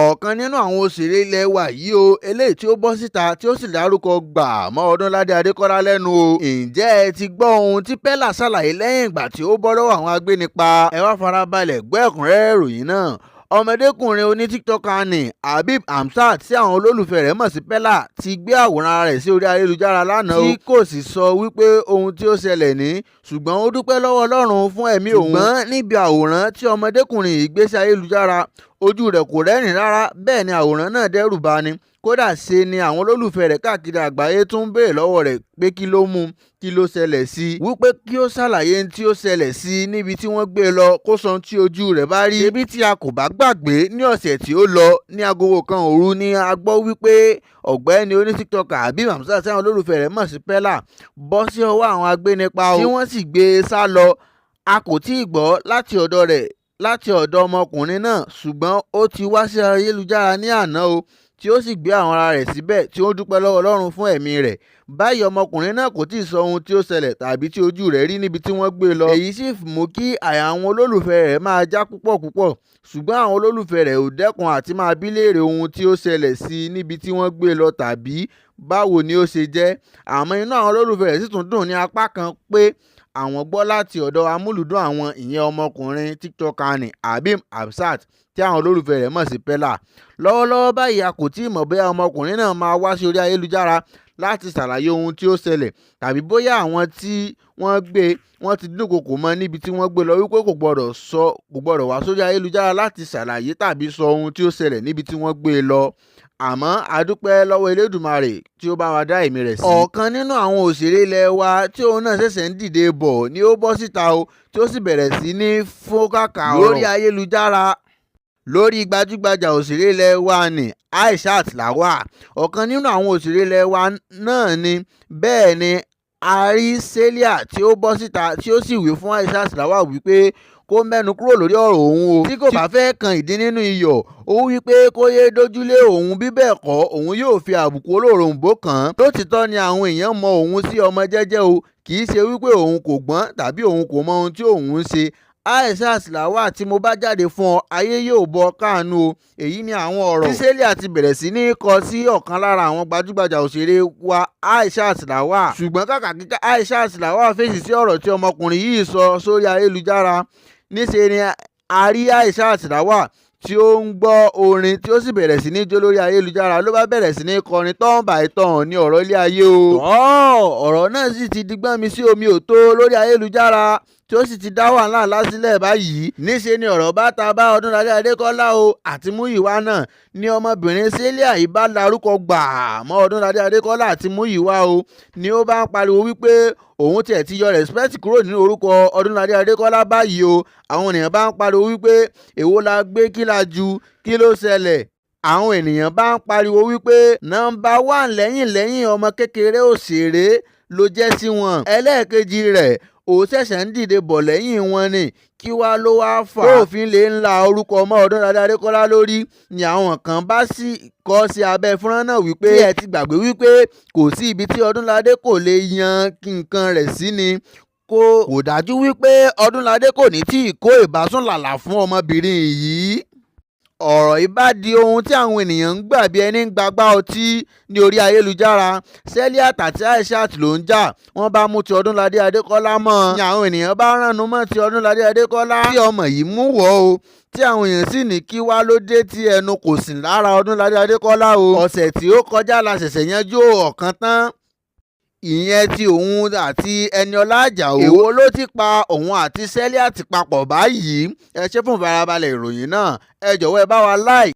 ọ̀kan nínú àwọn òṣèré ilẹ̀ wa yìí o eléyìí tí ó bọ́ síta tí ó sì dárúkọ gbà mọ́ Odunlade Adekola lẹ́nu o. ǹjẹ́ ẹ ti gbọ́ ohun tí Peller ṣàlàyé lẹ́yìn ìgbà tí ó bọ́ lọ́wọ́ àwọn agbẹnipá? ẹ wá farabalẹ̀ gbọ́ ẹ̀kúnrẹ́rẹ́ ìròyìn náà. ọmọdékùnrin oní TikToker ni Aishat tí àwọn olólùfẹ́ rẹ̀ mọ̀ sí Peller ti gbé àwòrán rẹ̀ sí orí ayélujára lánàá tí kò sì sọ wípé ohun tí ó ṣẹlẹ̀ ní, ṣùgbọ́n ó dúpẹ́ lọ́wọ́ Ọlọ́run fún ẹ̀mí òun. ṣùgbọ́n níbi àwòrán tí ọmọdékùnrin yìí gbé sí ayélujára, ojú rẹ̀ kò rẹ́rìn rárá, bẹ́ẹ̀ ni àwòrán náà dẹ́rù bani. kódà ṣe ni àwọn olólùfẹ́ rẹ̀ káàkiri àgbáyé tún ń béèrè lọ́wọ́ rẹ̀ pé kí ló mú, kí ló ṣẹlẹ̀ sí i, wípé kí ó ṣàlàyé ohun tí ó ṣẹlẹ̀ sí i níbi tí wọ́n gbé e lọ, kó sọ ohun tí ojú rẹ̀ bá rí. ṣebí tí a kò bá gbàgbé, ní ọ̀sẹ̀ tí ó lọ ní agogo kan òru ni a gbọ́ wípé ọ̀gbẹ́ni oní TikToker Aishat tí àwọn olólùfẹ́ rẹ̀ mọ̀ sí Peller bọ́ sí ọwọ́ àwọn agbẹnipá tí wọ́n sì gbé e sá lọ. a kò tí ì gbọ́ láti ọ̀dọ̀ ọmọkùnrin náà, ṣùgbọ́n ó ti wá sí ayélujára ní àná o tí ó sì gbé àwọn ara rẹ̀ síbẹ̀ tí ó dúpẹ́ lọ́wọ́ Ọlọ́run fún ẹ̀mí rẹ̀. báyìí ọmọkùnrin náà kò tí ì sọ ohun tí ó ṣẹlẹ̀ tàbí tí ojú rẹ̀ rí níbi tí wọ́n gbé e lọ. èyí sì mú kí àyà àwọn olólùfẹ́ rẹ̀ máa já púpọ̀ púpọ̀, ṣùgbọ́n àwọn olólùfẹ́ rẹ̀ ò dẹ́kun àti máa bí léèrè ohun tí ó ṣẹlẹ̀ sí i níbi tí wọ́n gbé e lọ tàbí báwo ni ó ṣe jẹ́. àmọ́ inú àwọn olólùfẹ́ rẹ̀ sì tún dùn ní apá kan pé àwọn gbọ́ láti ọ̀dọ̀ amúlùdùn àwọn, ìyẹn ọmọkùnrin TikToker ni Aishat tí àwọn olólùfẹ́ rẹ̀ mọ̀ sí Peller. lọ́wọ́lọ́wọ́ báyìí a kò tí ì mọ̀ bóyá ọmọkùnrin náà máa wá sí orí ayélujára láti ṣàlàyé ohun tí ó ṣẹlẹ̀ tàbí bóyá àwọn tí wọ́n gbé wọ́n ti dúnkokò mọ́ níbi tí wọ́n gbé lọ wípé kò gbọ́dọ̀ wá sórí ayélujára láti ṣàlàyé tàbí sọ ohun tí ó ṣẹlẹ̀ níbi tí wọ́n gbé e lọ. àmọ́ a dúpẹ́ lọ́wọ́ Elédùmarè tí ó bá wa dá ẹ̀mí rẹ̀ sí. ọ̀kan nínú àwọn òṣèré ilẹ̀ wa tí òun náà ṣẹ̀ṣẹ̀ ń dìde bọ̀ ni ó bọ́ síta o tí ó sì bẹ̀rẹ̀ sí ní fọ́nkàkà lórí ayélujára lórí gbajúgbajà òṣèré ilẹ̀ wa ni Aishat Lawal. ọ̀kan nínú àwọn òṣèré ilẹ̀ wa náà ni. bẹ́ẹ̀ ni a rí Sele tí ó bọ́ síta tí ó sì wí fún Aishat Lawal wípé kó mẹ́nu kúrò lórí ọ̀rọ̀ òun o tí kò bá fẹ́ kan ìdí nínú iyọ̀. ó wí pé kó yéé dójúlé òun, bí bẹ́ẹ̀ kọ́ òun yóò fi àbùkù olóròǹbó kàn án. lótìtọ́ ni àwọn èèyàn mọ òun sí ọmọ jẹ́jẹ́ o, kì í ṣe wípé òun kò gbọ́n tàbí òun kò mọ ohun tí òun ń ṣe. Aishat Lawal tí mo bá jáde fún ọ, ayé yóò bọ káàánú o. èyí ni àwọn ọ̀rọ̀ tí Sele ti bẹ̀rẹ̀ sí ní kọ sí ọ̀kan lára àwọn gbajúgbajà òṣèré wa Aishat Lawal. ṣùgbọ́n kàkà kíkà Aishat Lawal fèsì sí ọ̀rọ̀ tí ọmọkùnrin yìí sọ sórí ayélujára, níṣe ni a rí Aishat Lawal tí ó ń gbọ́ orin tí ó sì bẹ̀rẹ̀ sí ní jó lórí ayélujára, ló bá bẹ̀rẹ̀ sí ní kọrin turn by turn ní ọ̀rọ̀ ilé ayé o. ọ̀rọ̀ náà sì ti di gbọ́n mi sí omi ò tó lórí ayélujára tí ó sì ti dá wàhálà ńlá sílẹ̀ báyìí. níṣe ni ọ̀rọ̀ bá ta bá Odunlade Adekola o àti Muyiwa náà ni ọmọbìnrin Sele yìí bá larúkọ gbà mọ́ Odunlade Adekola àti Muyiwa o ni ó bá ń pariwo wípé òun tiẹ̀ ti yọ respect kúrò nínú orúkọ Odunlade Adekola báyìí o. àwọn ènìyàn bá ń pariwo wípé èwo la gbé kí la ju, kí ló ṣẹlẹ̀. àwọn ènìyàn bá ń pariwo wípé nọ́mbà 1 lẹ́yìn ọmọ kékeré òṣèré ló jẹ́ sí wọn. ẹlẹ́ẹ̀kejì rẹ̀ ó ṣẹ̀ṣẹ̀ ń dìde bọ̀ lẹ́yìn wọn ni, kí wá ló wá fà á. òfin lè ń la orúkọ ọmọ Odunlade Adekola lórí ni àwọn kan bá sì kọ sí abẹ́ fúnrán náà wípé ẹ ti gbàgbé wípé kò sí ibi tí Odunlade kò lè yan nǹkan rẹ̀ sí ni. kò dájú wípé Odunlade kò ní tí ì kó ìbásùn làlà fún ọmọbìnrin yìí. ọ̀rọ̀ yìí bá di ohun tí àwọn ènìyàn ń gbà bí ẹni ń gbagbá ọtí ní orí ayélujára. Sele àti Aishat ló ń jà, wọ́n bá mú ti Odunlade Adekola mọ́ ni àwọn ènìyàn bá ránu mọ́ ti Odunlade Adekola tí ọmọ yìí mú wọ́ o tí àwọn èèyàn sì ní kí wá ló dé tí ẹnu kò sìn lára Odunlade Adekola o. ọ̀sẹ̀ tí ó kọjá la ṣẹ̀ṣẹ̀ yanjú ọ̀kan tán, ìyẹn ti òun àti Eniola Ajao. èwo ló ti pa òun àti Sele àti papọ̀ báyìí? ẹ ṣé fún ìfarabalẹ̀ ìròyìn náà, ẹ jọ̀wọ́ ẹ bá wa like